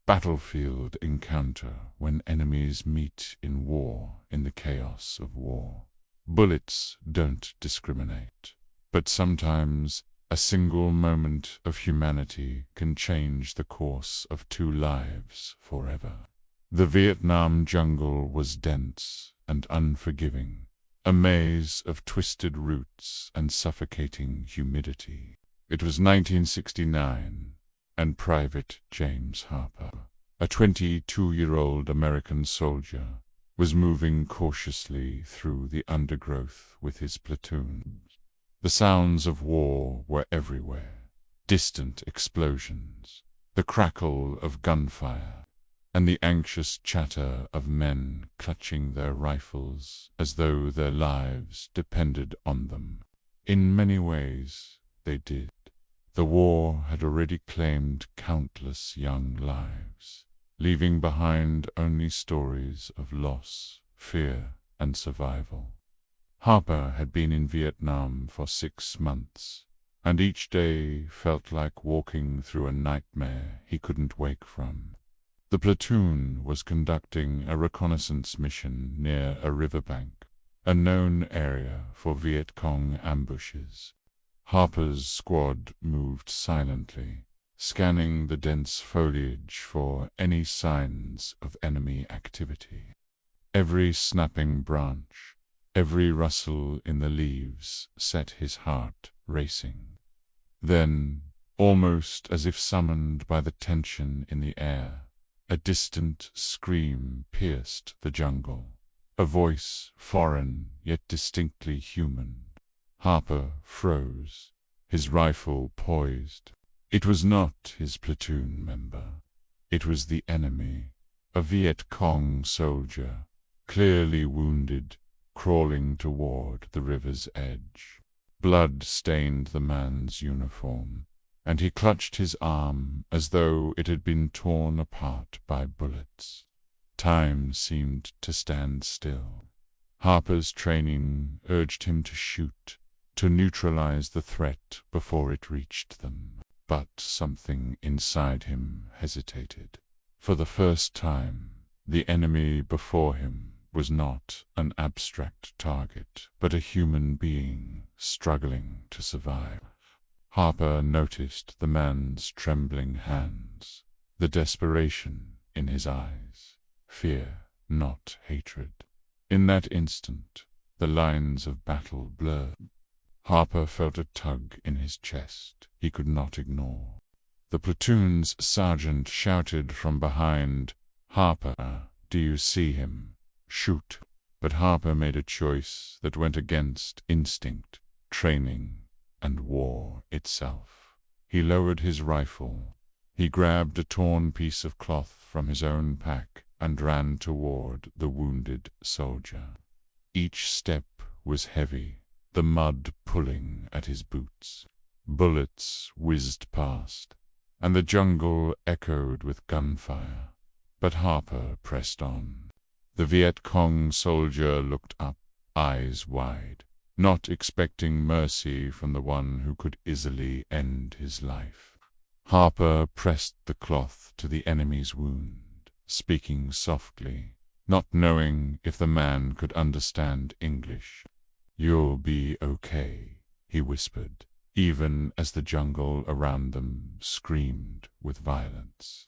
Battlefield encounter when enemies meet in war in the chaos of war. Bullets don't discriminate, but sometimes a single moment of humanity can change the course of two lives forever. The Vietnam jungle was dense and unforgiving, a maze of twisted roots and suffocating humidity. It was 1969, and Private James Harper, a 22-year-old American soldier, was moving cautiously through the undergrowth with his platoon. The sounds of war were everywhere: distant explosions, the crackle of gunfire, and the anxious chatter of men clutching their rifles as though their lives depended on them. In many ways, they did. The war had already claimed countless young lives, leaving behind only stories of loss, fear, and survival. Harper had been in Vietnam for 6 months, and each day felt like walking through a nightmare he couldn't wake from. The platoon was conducting a reconnaissance mission near a riverbank, a known area for Viet Cong ambushes. Harper's squad moved silently, scanning the dense foliage for any signs of enemy activity. Every snapping branch, every rustle in the leaves set his heart racing. Then, almost as if summoned by the tension in the air, a distant scream pierced the jungle, a voice foreign yet distinctly human. Harper froze, his rifle poised. It was not his platoon member. It was the enemy, a Viet Cong soldier, clearly wounded, crawling toward the river's edge. Blood stained the man's uniform, and he clutched his arm as though it had been torn apart by bullets. Time seemed to stand still. Harper's training urged him to shoot, to neutralize the threat before it reached them. But something inside him hesitated. For the first time, the enemy before him was not an abstract target, but a human being struggling to survive. Harper noticed the man's trembling hands, the desperation in his eyes, fear, not hatred. In that instant, the lines of battle blurred. Harper felt a tug in his chest he could not ignore. The platoon's sergeant shouted from behind, "Harper, do you see him? Shoot!" But Harper made a choice that went against instinct, training, and war itself. He lowered his rifle. He grabbed a torn piece of cloth from his own pack and ran toward the wounded soldier. Each step was heavy, the mud pulling at his boots. Bullets whizzed past, and the jungle echoed with gunfire. But Harper pressed on. The Viet Cong soldier looked up, eyes wide, not expecting mercy from the one who could easily end his life. Harper pressed the cloth to the enemy's wound, speaking softly, not knowing if the man could understand English. "You'll be okay," he whispered, even as the jungle around them screamed with violence.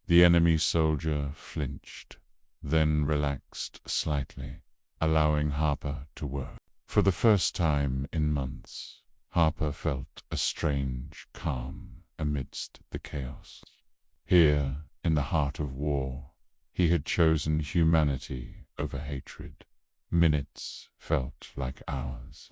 The enemy soldier flinched, then relaxed slightly, allowing Harper to work. For the first time in months, Harper felt a strange calm amidst the chaos. Here, in the heart of war, he had chosen humanity over hatred. Minutes felt like hours.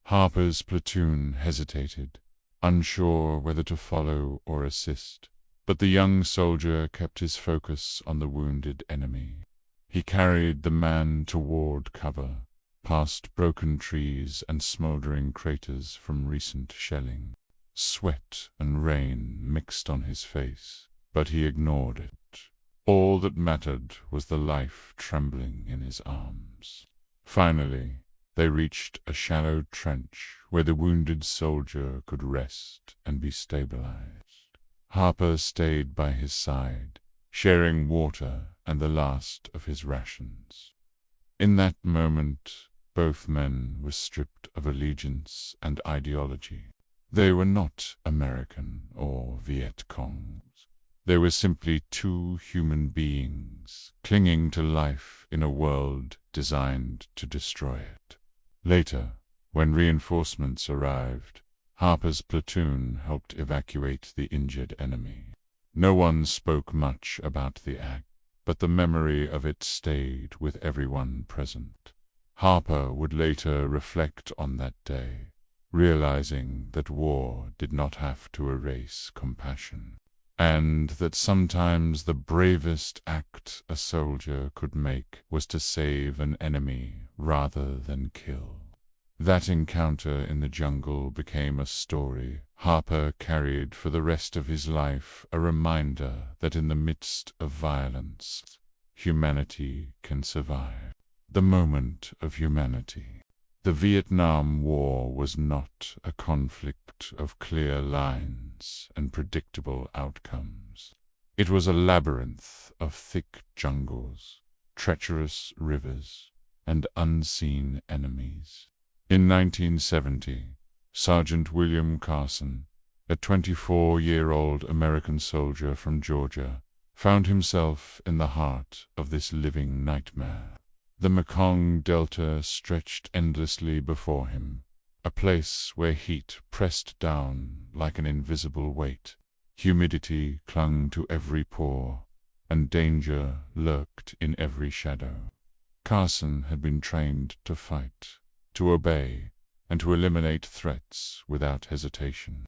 Harper's platoon hesitated, unsure whether to follow or assist, but the young soldier kept his focus on the wounded enemy. He carried the man toward cover, past broken trees and smoldering craters from recent shelling. Sweat and rain mixed on his face, but he ignored it. All that mattered was the life trembling in his arms. Finally, they reached a shallow trench where the wounded soldier could rest and be stabilized. Harper stayed by his side, sharing water and the last of his rations. In that moment, both men were stripped of allegiance and ideology. They were not American or Viet Congs. They were simply two human beings clinging to life in a world designed to destroy it. Later, when reinforcements arrived, Harper's platoon helped evacuate the injured enemy. No one spoke much about the act, but the memory of it stayed with everyone present. Harper would later reflect on that day, realizing that war did not have to erase compassion, and that sometimes the bravest act a soldier could make was to save an enemy rather than kill. That encounter in the jungle became a story Harper carried for the rest of his life, a reminder that in the midst of violence, humanity can survive. The moment of humanity. The Vietnam War was not a conflict of clear lines and predictable outcomes. It was a labyrinth of thick jungles, treacherous rivers, and unseen enemies. In 1970, Sergeant William Carson, a 24-year-old American soldier from Georgia, found himself in the heart of this living nightmare. The Mekong Delta stretched endlessly before him, a place where heat pressed down like an invisible weight. Humidity clung to every pore, and danger lurked in every shadow. Carson had been trained to fight, to obey, and to eliminate threats without hesitation.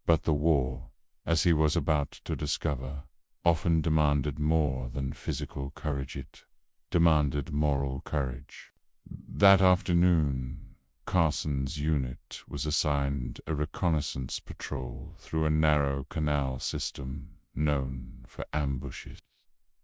But the war, as he was about to discover, often demanded more than physical courage. It demanded moral courage. That afternoon, Carson's unit was assigned a reconnaissance patrol through a narrow canal system known for ambushes.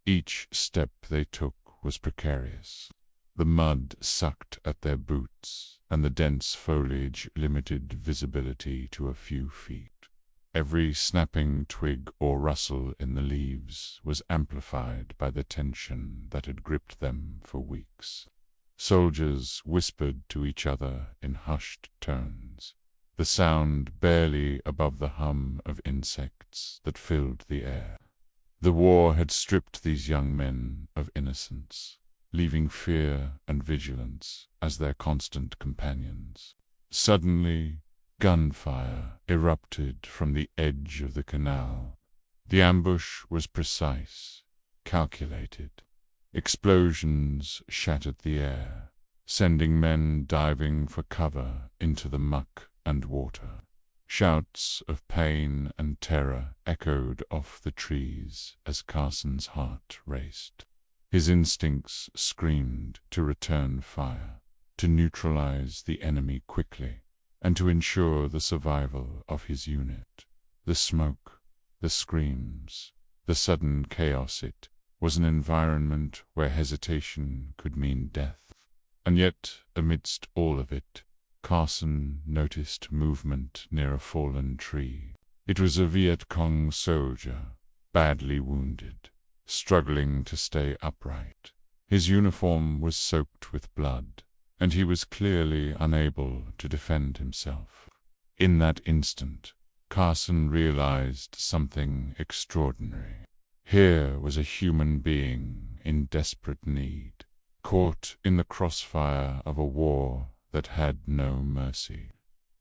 Each step they took was precarious. The mud sucked at their boots, and the dense foliage limited visibility to a few feet. Every snapping twig or rustle in the leaves was amplified by the tension that had gripped them for weeks. Soldiers whispered to each other in hushed tones, the sound barely above the hum of insects that filled the air. The war had stripped these young men of innocence, leaving fear and vigilance as their constant companions. Suddenly, gunfire erupted from the edge of the canal. The ambush was precise, calculated. Explosions shattered the air, sending men diving for cover into the muck and water. Shouts of pain and terror echoed off the trees as Carson's heart raced. His instincts screamed to return fire, to neutralize the enemy quickly, and to ensure the survival of his unit. The smoke, the screams, the sudden chaos, it was an environment where hesitation could mean death. And yet, amidst all of it, Carson noticed movement near a fallen tree. It was a Viet Cong soldier, badly wounded, struggling to stay upright. His uniform was soaked with blood, and he was clearly unable to defend himself. In that instant, Carson realized something extraordinary. Here was a human being in desperate need, caught in the crossfire of a war that had no mercy.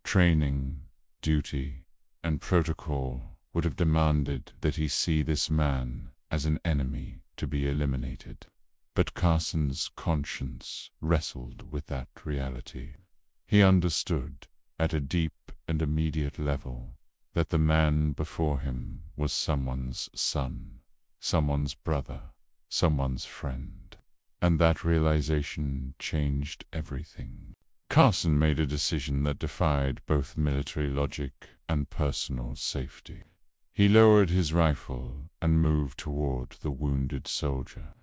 Training, duty, and protocol would have demanded that he see this man as an enemy to be eliminated. But Carson's conscience wrestled with that reality. He understood, at a deep and immediate level, that the man before him was someone's son, someone's brother, someone's friend. And that realization changed everything. Carson made a decision that defied both military logic and personal safety. He lowered his rifle and moved toward the wounded soldier.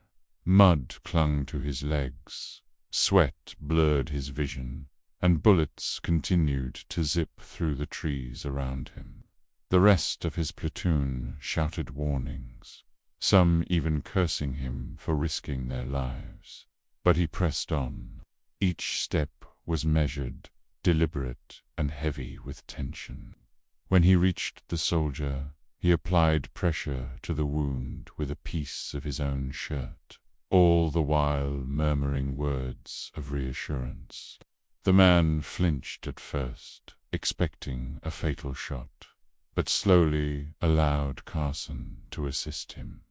Mud clung to his legs, sweat blurred his vision, and bullets continued to zip through the trees around him. The rest of his platoon shouted warnings, some even cursing him for risking their lives. But he pressed on. Each step was measured, deliberate, and heavy with tension. When he reached the soldier, he applied pressure to the wound with a piece of his own shirt, all the while murmuring words of reassurance. The man flinched at first, expecting a fatal shot, but slowly allowed Carson to assist him.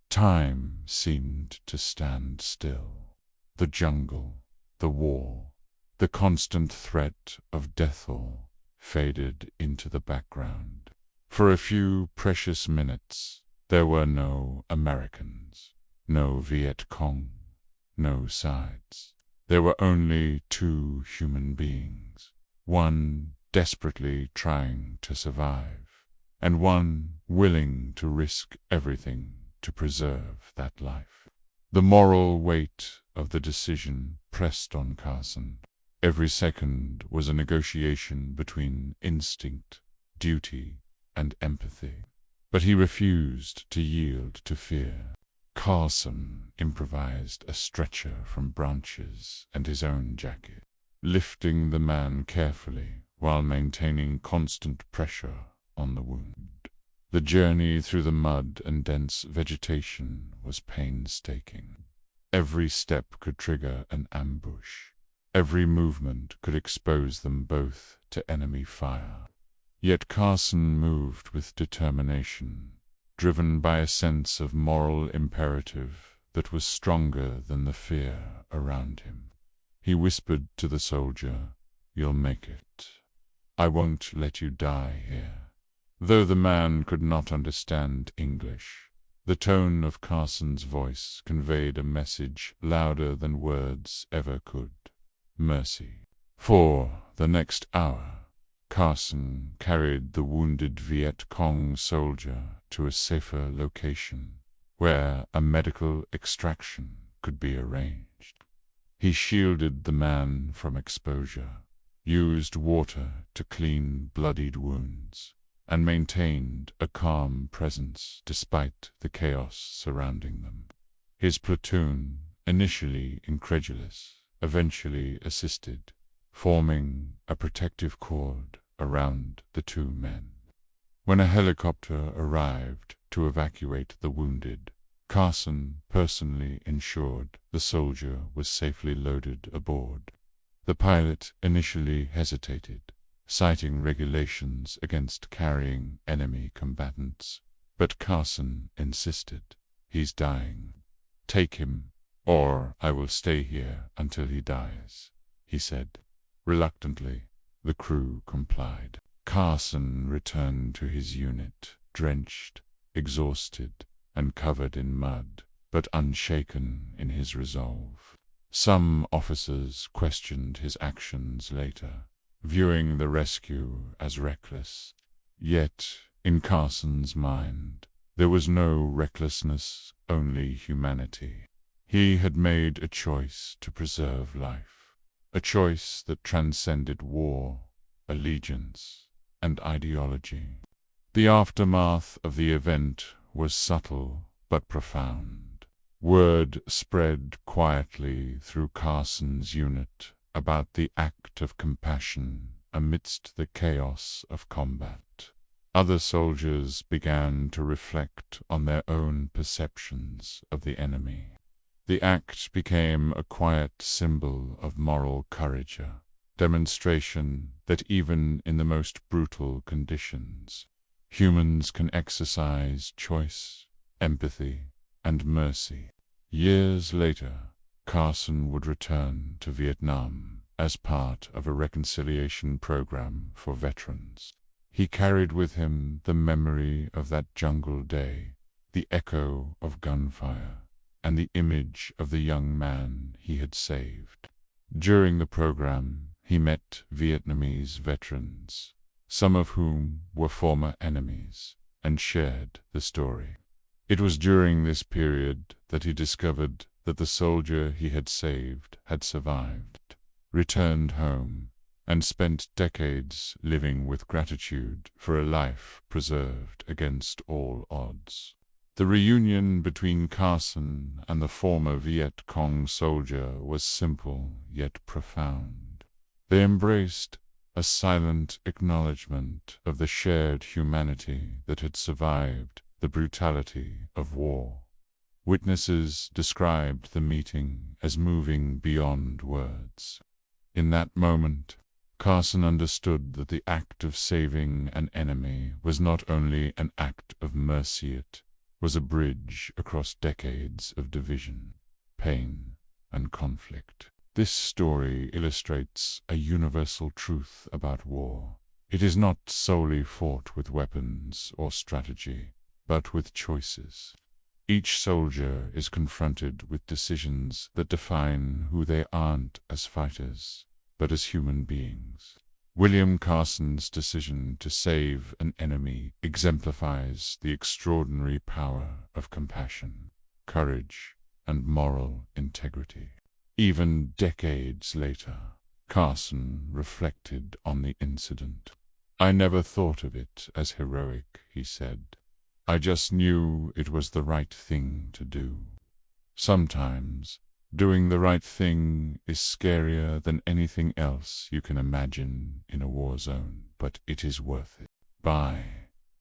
Time seemed to stand still. The jungle, the war, the constant threat of death all faded into the background. For a few precious minutes, there were no Americans, no Viet Cong, no sides. There were only two human beings, one desperately trying to survive, and one willing to risk everything to preserve that life. The moral weight of the decision pressed on Carson. Every second was a negotiation between instinct, duty, and empathy. But he refused to yield to fear. Carson improvised a stretcher from branches and his own jacket, lifting the man carefully while maintaining constant pressure on the wound. The journey through the mud and dense vegetation was painstaking. Every step could trigger an ambush. Every movement could expose them both to enemy fire. Yet Carson moved with determination, driven by a sense of moral imperative that was stronger than the fear around him. He whispered to the soldier, "You'll make it. I won't let you die here." Though the man could not understand English, the tone of Carson's voice conveyed a message louder than words ever could: mercy. For the next hour, Carson carried the wounded Viet Cong soldier to a safer location, where a medical extraction could be arranged. He shielded the man from exposure, used water to clean bloodied wounds, and maintained a calm presence despite the chaos surrounding them. His platoon, initially incredulous, eventually assisted, forming a protective cord around the two men. When a helicopter arrived to evacuate the wounded, Carson personally ensured the soldier was safely loaded aboard. The pilot initially hesitated, citing regulations against carrying enemy combatants, but Carson insisted. "He's dying. Take him, or I will stay here until he dies," he said. Reluctantly, the crew complied. Carson returned to his unit, drenched, exhausted, and covered in mud, but unshaken in his resolve. Some officers questioned his actions later, viewing the rescue as reckless. Yet, in Carson's mind, there was no recklessness, only humanity. He had made a choice to preserve life, a choice that transcended war, allegiance, and ideology. The aftermath of the event was subtle but profound. Word spread quietly through Carson's unit about the act of compassion amidst the chaos of combat. Other soldiers began to reflect on their own perceptions of the enemy. The act became a quiet symbol of moral courage, a demonstration that even in the most brutal conditions, humans can exercise choice, empathy, and mercy. Years later, Carson would return to Vietnam as part of a reconciliation program for veterans. He carried with him the memory of that jungle day, the echo of gunfire, and the image of the young man he had saved. During the program, he met Vietnamese veterans, some of whom were former enemies, and shared the story. It was during this period that he discovered that the soldier he had saved had survived, returned home, and spent decades living with gratitude for a life preserved against all odds. The reunion between Carson and the former Viet Cong soldier was simple yet profound. They embraced a silent acknowledgment of the shared humanity that had survived the brutality of war. Witnesses described the meeting as moving beyond words. In that moment, Carson understood that the act of saving an enemy was not only an act of mercy, it was a bridge across decades of division, pain, and conflict. This story illustrates a universal truth about war. It is not solely fought with weapons or strategy, but with choices. Each soldier is confronted with decisions that define who they aren't as fighters, but as human beings. William Carson's decision to save an enemy exemplifies the extraordinary power of compassion, courage, and moral integrity. Even decades later, Carson reflected on the incident. "I never thought of it as heroic," he said. "I just knew it was the right thing to do." Sometimes, doing the right thing is scarier than anything else you can imagine in a war zone, but it is worth it.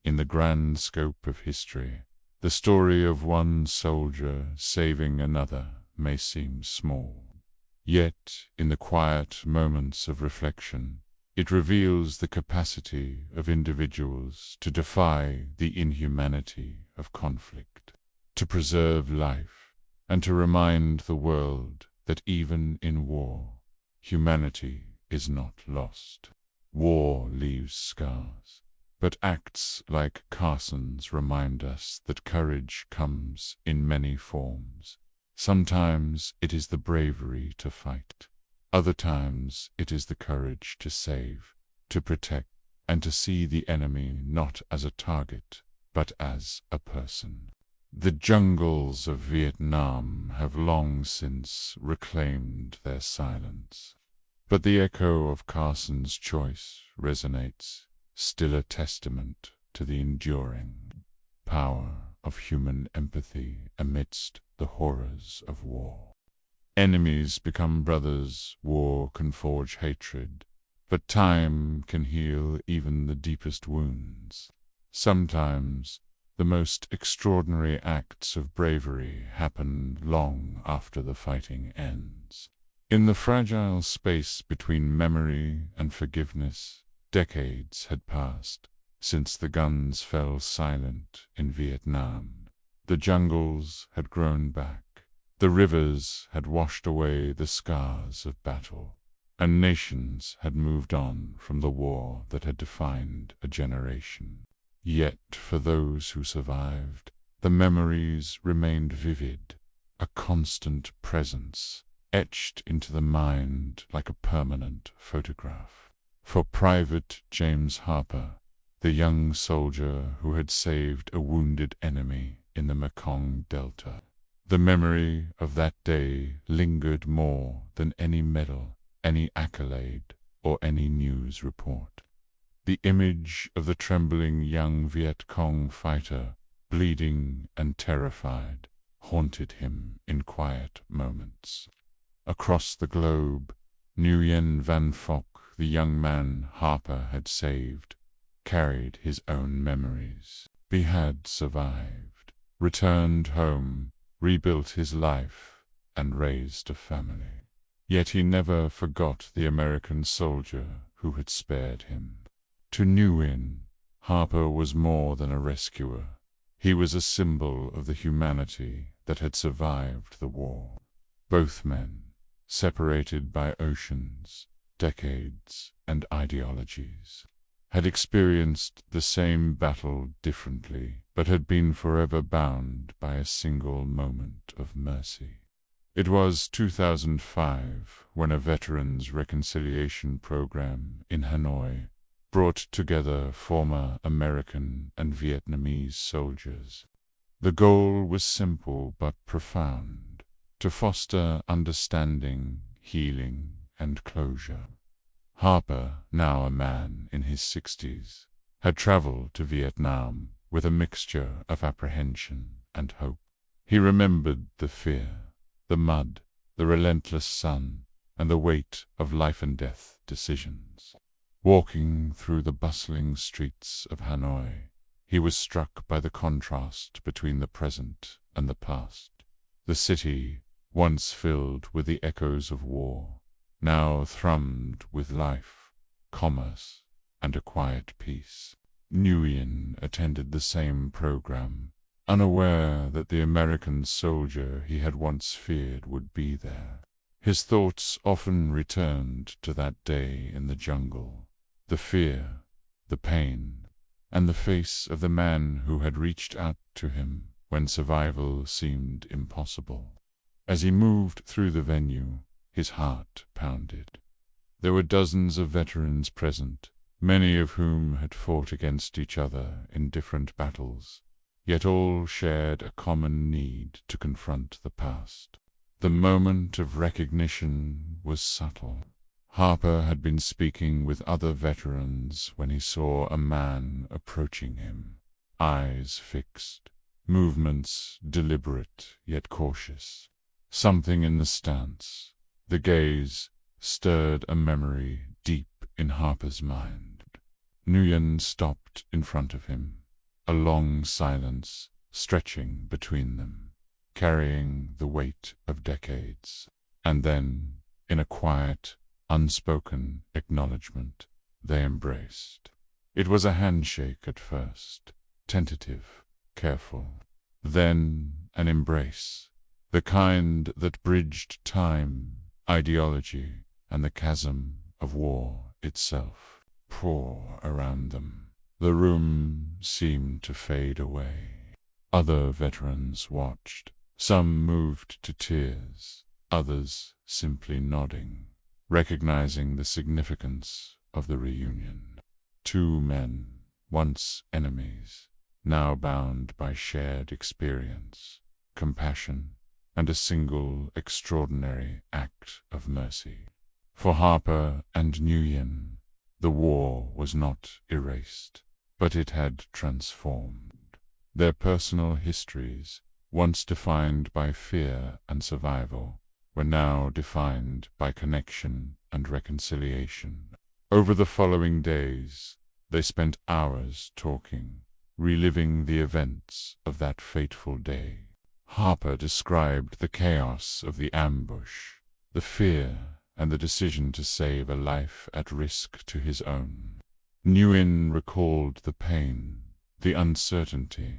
In the grand scope of history, the story of one soldier saving another may seem small. Yet, in the quiet moments of reflection, it reveals the capacity of individuals to defy the inhumanity of conflict, to preserve life, and to remind the world that even in war, humanity is not lost. War leaves scars, but acts like Carson's remind us that courage comes in many forms. Sometimes it is the bravery to fight. Other times it is the courage to save, to protect, and to see the enemy not as a target, but as a person. The jungles of Vietnam have long since reclaimed their silence. But the echo of Carson's choice resonates, still a testament to the enduring power of human empathy amidst the horrors of war. Enemies become brothers, war can forge hatred, but time can heal even the deepest wounds. Sometimes, the most extraordinary acts of bravery happen long after the fighting ends. In the fragile space between memory and forgiveness, decades had passed since the guns fell silent in Vietnam. The jungles had grown back. The rivers had washed away the scars of battle, and nations had moved on from the war that had defined a generation. Yet for those who survived, the memories remained vivid, a constant presence, etched into the mind like a permanent photograph. For Private James Harper, the young soldier who had saved a wounded enemy in the Mekong Delta, the memory of that day lingered more than any medal, any accolade, or any news report. The image of the trembling young Viet Cong fighter, bleeding and terrified, haunted him in quiet moments. Across the globe, Nguyen Van Phoc, the young man Harper had saved, carried his own memories. He had survived, returned home, rebuilt his life, and raised a family. Yet he never forgot the American soldier who had spared him. To Nguyen, Harper was more than a rescuer. He was a symbol of the humanity that had survived the war. Both men, separated by oceans, decades, and ideologies, had experienced the same battle differently, but had been forever bound by a single moment of mercy. It was 2005 when a Veterans Reconciliation Program in Hanoi brought together former American and Vietnamese soldiers. The goal was simple but profound: to foster understanding, healing, and closure. Harper, now a man in his 60s, had traveled to Vietnam with a mixture of apprehension and hope. He remembered the fear, the mud, the relentless sun, and the weight of life and death decisions. Walking through the bustling streets of Hanoi, he was struck by the contrast between the present and the past. The city, once filled with the echoes of war, now thrummed with life, commerce, and a quiet peace. Nguyen attended the same program, unaware that the American soldier he had once feared would be there. His thoughts often returned to that day in the jungle, the fear, the pain, and the face of the man who had reached out to him when survival seemed impossible. As he moved through the venue, his heart pounded. There were dozens of veterans present, many of whom had fought against each other in different battles, yet all shared a common need to confront the past. The moment of recognition was subtle. Harper had been speaking with other veterans when he saw a man approaching him, eyes fixed, movements deliberate yet cautious. Something in the stance, the gaze, stirred a memory deep in Harper's mind. Nguyen stopped in front of him, a long silence stretching between them, carrying the weight of decades. And then, in a quiet, unspoken acknowledgement, they embraced. It was a handshake at first, tentative, careful. Then an embrace, the kind that bridged time, ideology, and the chasm of war itself. Pour around them. The room seemed to fade away. Other veterans watched, some moved to tears, others simply nodding, recognizing the significance of the reunion. Two men, once enemies, now bound by shared experience, compassion, and a single extraordinary act of mercy. For Harper and Nguyen, the war was not erased, but it had transformed. Their personal histories, once defined by fear and survival, were now defined by connection and reconciliation. Over the following days, they spent hours talking, reliving the events of that fateful day. Harper described the chaos of the ambush, the fear, and the decision to save a life at risk to his own. Nguyen recalled the pain, the uncertainty,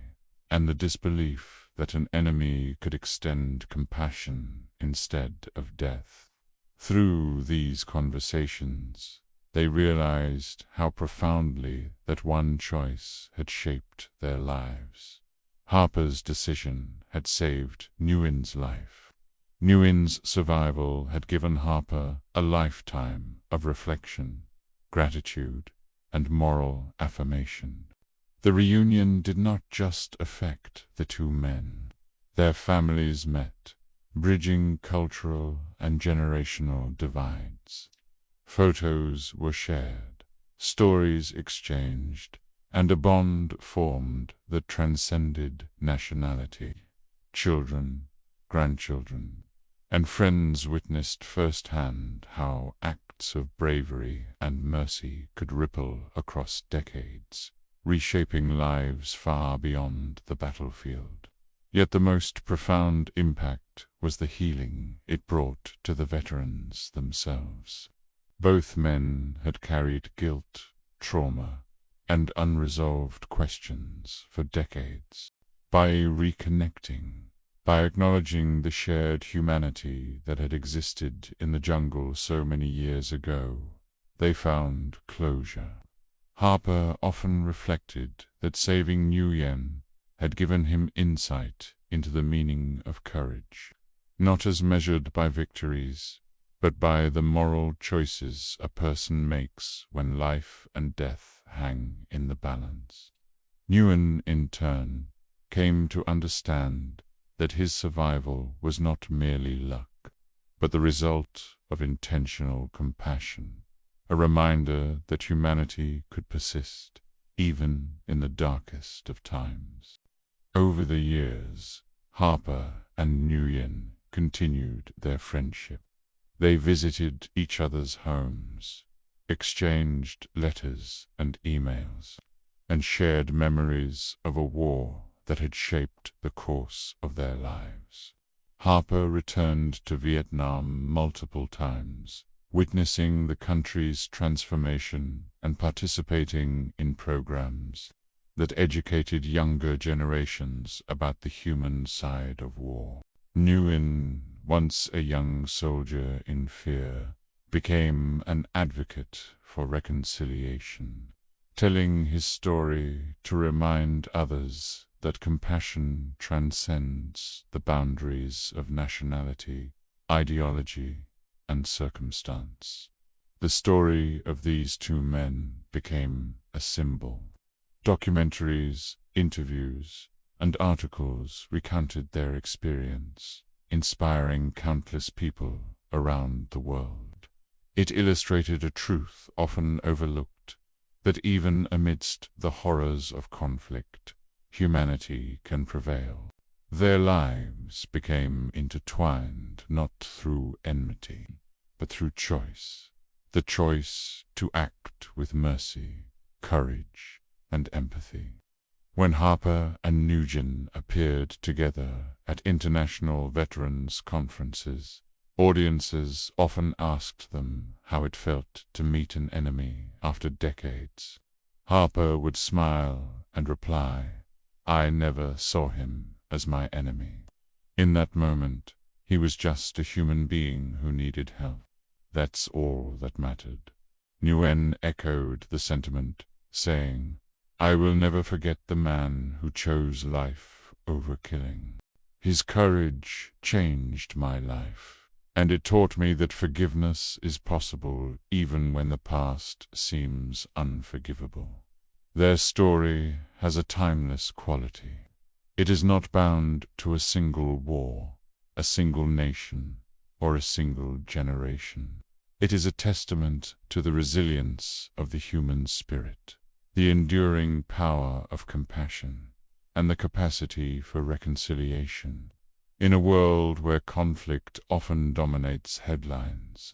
and the disbelief that an enemy could extend compassion instead of death. Through these conversations, they realized how profoundly that one choice had shaped their lives. Harper's decision had saved Nguyen's life. Nguyen's survival had given Harper a lifetime of reflection, gratitude, and moral affirmation. The reunion did not just affect the two men. Their families met, bridging cultural and generational divides. Photos were shared, stories exchanged, and a bond formed that transcended nationality. Children, grandchildren, and friends witnessed firsthand how acts of bravery and mercy could ripple across decades, reshaping lives far beyond the battlefield. Yet the most profound impact was the healing it brought to the veterans themselves. Both men had carried guilt, trauma, and unresolved questions for decades. By reconnecting, by acknowledging the shared humanity that had existed in the jungle so many years ago, they found closure. Harper often reflected that saving Nguyen had given him insight into the meaning of courage, not as measured by victories, but by the moral choices a person makes when life and death hang in the balance. Nguyen, in turn, came to understand that his survival was not merely luck, but the result of intentional compassion, a reminder that humanity could persist even in the darkest of times. Over the years, Harper and Nguyen continued their friendship. They visited each other's homes, exchanged letters and emails, and shared memories of a war that had shaped the course of their lives. Harper returned to Vietnam multiple times, witnessing the country's transformation and participating in programs that educated younger generations about the human side of war. Nguyen, once a young soldier in fear, became an advocate for reconciliation, telling his story to remind others that compassion transcends the boundaries of nationality, ideology, and circumstance. The story of these two men became a symbol. Documentaries, interviews, and articles recounted their experience, inspiring countless people around the world. It illustrated a truth often overlooked, that even amidst the horrors of conflict, humanity can prevail. Their lives became intertwined not through enmity, but through choice. The choice to act with mercy, courage, and empathy. When Harper and Nguyen appeared together at international veterans conferences, audiences often asked them how it felt to meet an enemy after decades. Harper would smile and reply, "I never saw him as my enemy. In that moment, he was just a human being who needed help. That's all that mattered." Nguyen echoed the sentiment, saying, "I will never forget the man who chose life over killing. His courage changed my life, and it taught me that forgiveness is possible even when the past seems unforgivable." Their story has a timeless quality. It is not bound to a single war, a single nation, or a single generation. It is a testament to the resilience of the human spirit, the enduring power of compassion, and the capacity for reconciliation. In a world where conflict often dominates headlines,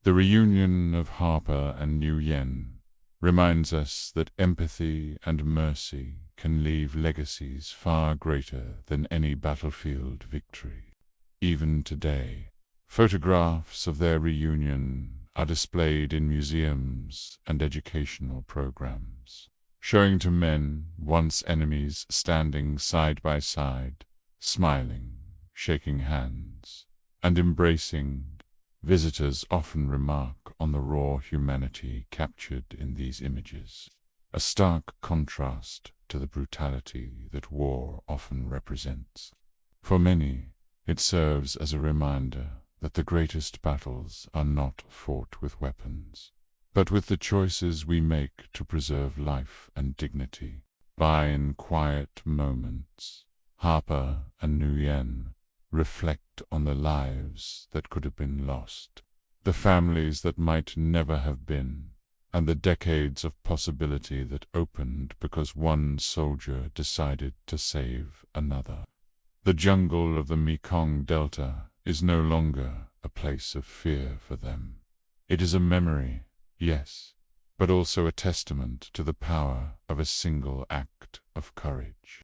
the reunion of Harper and Nguyen reminds us that empathy and mercy can leave legacies far greater than any battlefield victory. Even today, photographs of their reunion are displayed in museums and educational programs, showing to men, once enemies, standing side by side, smiling, shaking hands, and embracing. Visitors often remark on the raw humanity captured in these images, a stark contrast to the brutality that war often represents. For many, it serves as a reminder that the greatest battles are not fought with weapons, but with the choices we make to preserve life and dignity. In quiet moments, Harper and Nguyen reflect on the lives that could have been lost, the families that might never have been, and the decades of possibility that opened because one soldier decided to save another. The jungle of the Mekong Delta is no longer a place of fear for them. It is a memory, yes, but also a testament to the power of a single act of courage.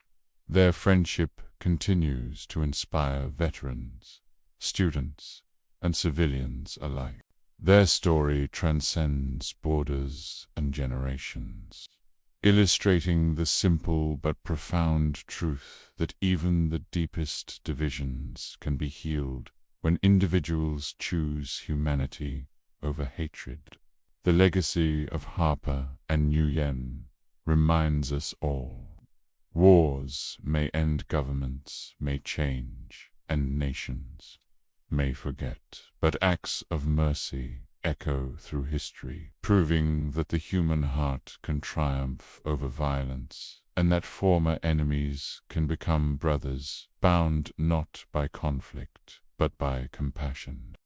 Their friendship continues to inspire veterans, students, and civilians alike. Their story transcends borders and generations, illustrating the simple but profound truth that even the deepest divisions can be healed when individuals choose humanity over hatred. The legacy of Harper and Nguyen reminds us all: wars may end, governments may change, and nations may forget, but acts of mercy echo through history, proving that the human heart can triumph over violence, and that former enemies can become brothers, bound not by conflict, but by compassion.